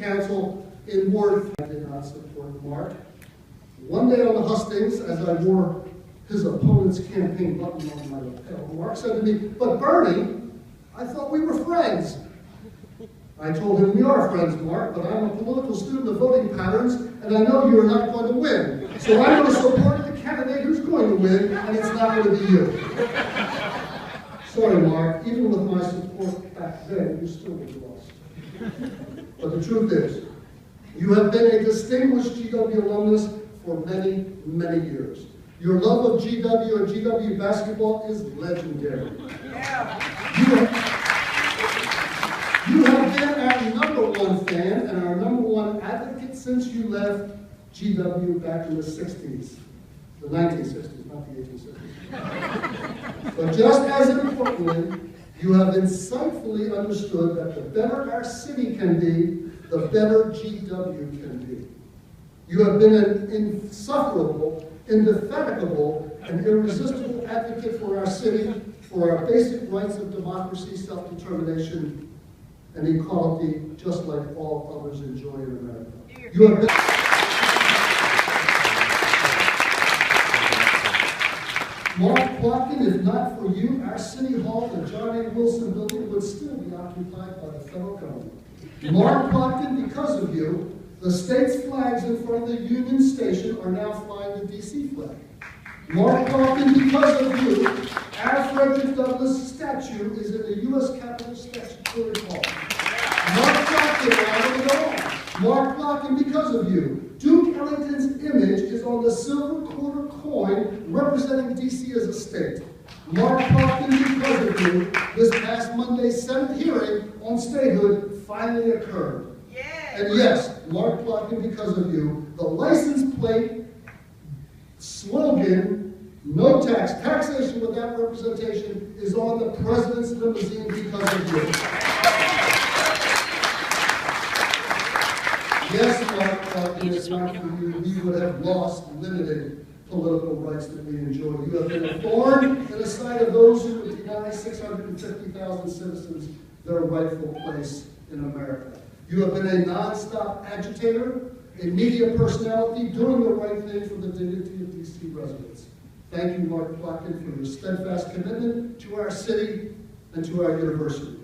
Council in Ward. I did not support Mark. One day on the hustings, as I wore his opponent's campaign button on my lapel, Mark said to me, "But Bernie, I thought we were friends." I told him, "We are friends, Mark, but I'm a political student of voting patterns, and I know you're not going to win. So I'm going to support the candidate who's going to win, and it's not going to be you." Sorry, Mark, even with my support back then, you still would have lost. But the truth is, you have been a distinguished GW alumnus for many, many years. Your love of GW and GW basketball is legendary. You have been our #1 fan and our #1 advocate since you left GW back in the 60s. The 1960s, not the 1860s. But just as importantly, you have insightfully understood that the better our city can be, the better GW can be. You have been an insufferable, indefatigable, and irresistible advocate for our city, for our basic rights of democracy, self-determination, and equality, just like all others enjoy in America. You have been Mark Plotkin, if not for you, our City Hall, the John A. Wilson Building, would still be occupied by the federal government. Mark Plotkin, because of you, the state's flags in front of the Union Station are now flying the DC flag. Mark Plotkin, because of you, our Frederick Douglass statue is in the U.S. Capitol Statutory Hall. Mark Plotkin, Mark Plotkin, because of you, Duke Ellington's image is on the silver quarter coin representing D.C. as a state. Mark Plotkin, because of you, this past Monday's Senate hearing on statehood finally occurred. And yes, Mark Plotkin, because of you, the license plate slogan, "No tax, taxation without representation," is on the president's limousine because of you. Yes, Mark Plotkin, if not for you, we would have lost limited political rights that we enjoy. You have been a thorn in the side of those who would deny 650,000 citizens their rightful place in America. You have been a non-stop agitator, a media personality, doing the right thing for the dignity of DC residents. Thank you, Mark Plotkin, for your steadfast commitment to our city and to our university.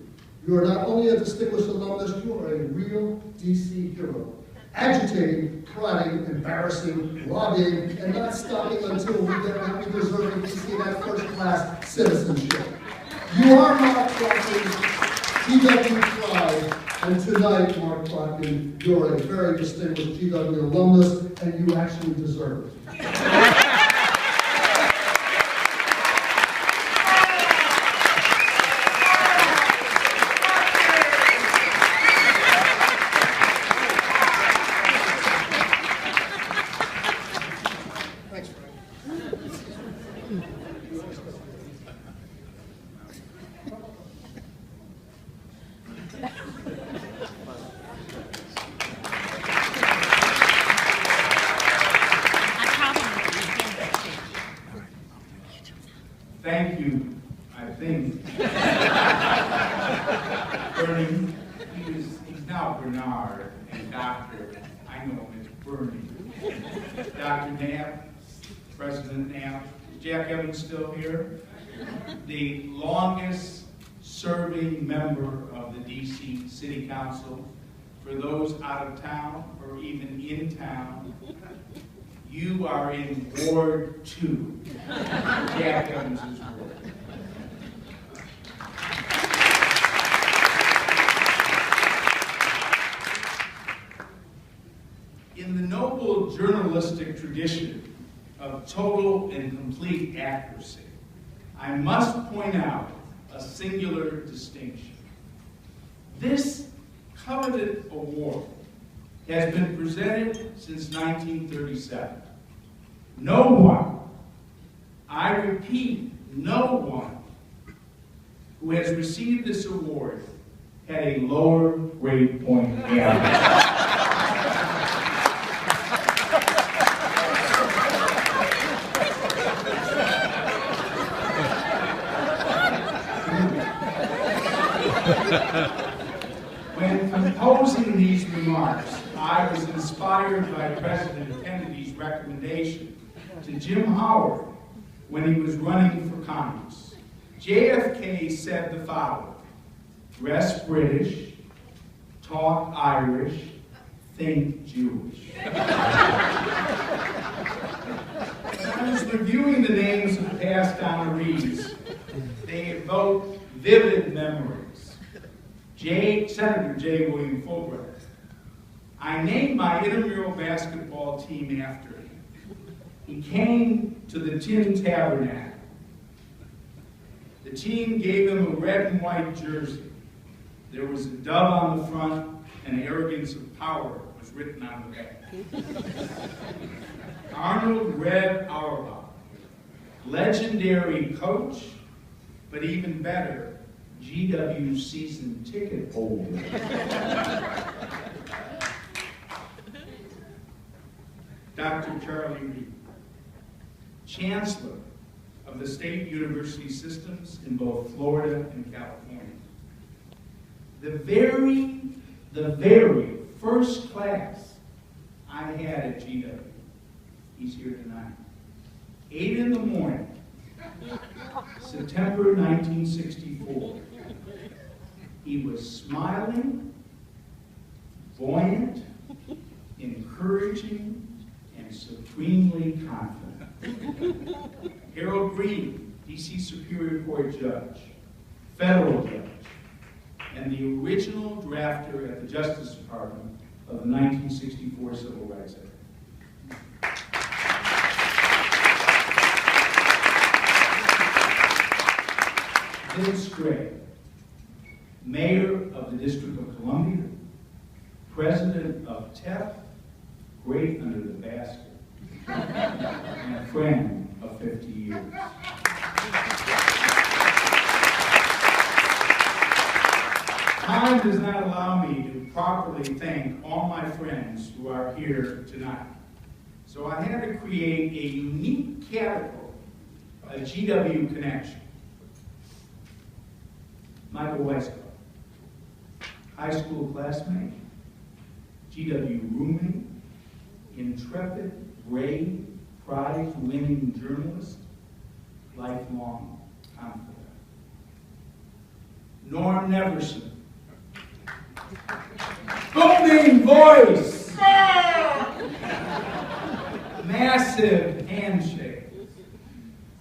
You are not only a distinguished alumnus, you are a real DC hero. Agitating, prodding, embarrassing, lobbying, and not stopping until we get what we deserve in DC, that first-class citizenship. You are Mark Plotkin's GW pride, and tonight, Mark Plotkin, you're a very distinguished GW alumnus, and you actually deserve it. Thank you, I think. Bernie, he's now Bernard, and Doctor, I know him as Bernie. Dr. Knapp, President Knapp, is Jack Evans still here? The longest serving member of the DC City Council. For those out of town or even in town, you are in Ward 2, Jack Evans' ward. In the noble journalistic tradition of total and complete accuracy, I must point out a singular distinction. This coveted award has been presented since 1937. No one, I repeat, no one who has received this award had a lower grade point average. When composing these remarks, remarks, I was inspired by President Kennedy's recommendation to Jim Howard when he was running for Congress. JFK said the following: dress British, talk Irish, think Jewish. When I was reviewing the names of past honorees, they evoke vivid memories. Senator J. William Fulbright. I named my intramural basketball team after him. He came to the Tin Tabernacle. The team gave him a red and white jersey. There was a dove on the front, and arrogance of power was written on the back. Arnold Red Auerbach, legendary coach, but even better, GW season ticket holder. Dr. Charlie Reed, Chancellor of the state university systems in both Florida and California. The very first class I had at GW, he's here tonight, 8 in the morning, September 1964. He was smiling, buoyant, encouraging, and supremely confident. Harold Green, D.C. Superior Court Judge, federal judge, and the original drafter at the Justice Department of the 1964 Civil Rights Act. Vince Gray, Mayor of the District of Columbia, President of TEF, great under the basket, and a friend of 50 years. Time does not allow me to properly thank all my friends who are here tonight. So I had to create a unique category, a GW connection. Michael Weisskopf, high school classmate, GW roommate, intrepid, brave, prize-winning journalist, lifelong confidant. Norm Neverson, booming voice, massive handshake,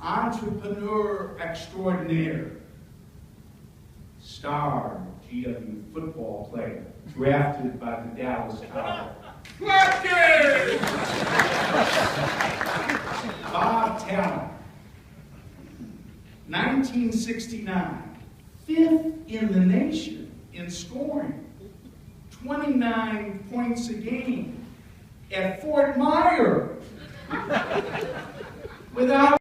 entrepreneur extraordinaire, star GW football player, drafted by the Dallas Cowboys. Plotkin! Bob Talent, 1969, 5th in the nation in scoring, 29 points a game at Fort Myers. Without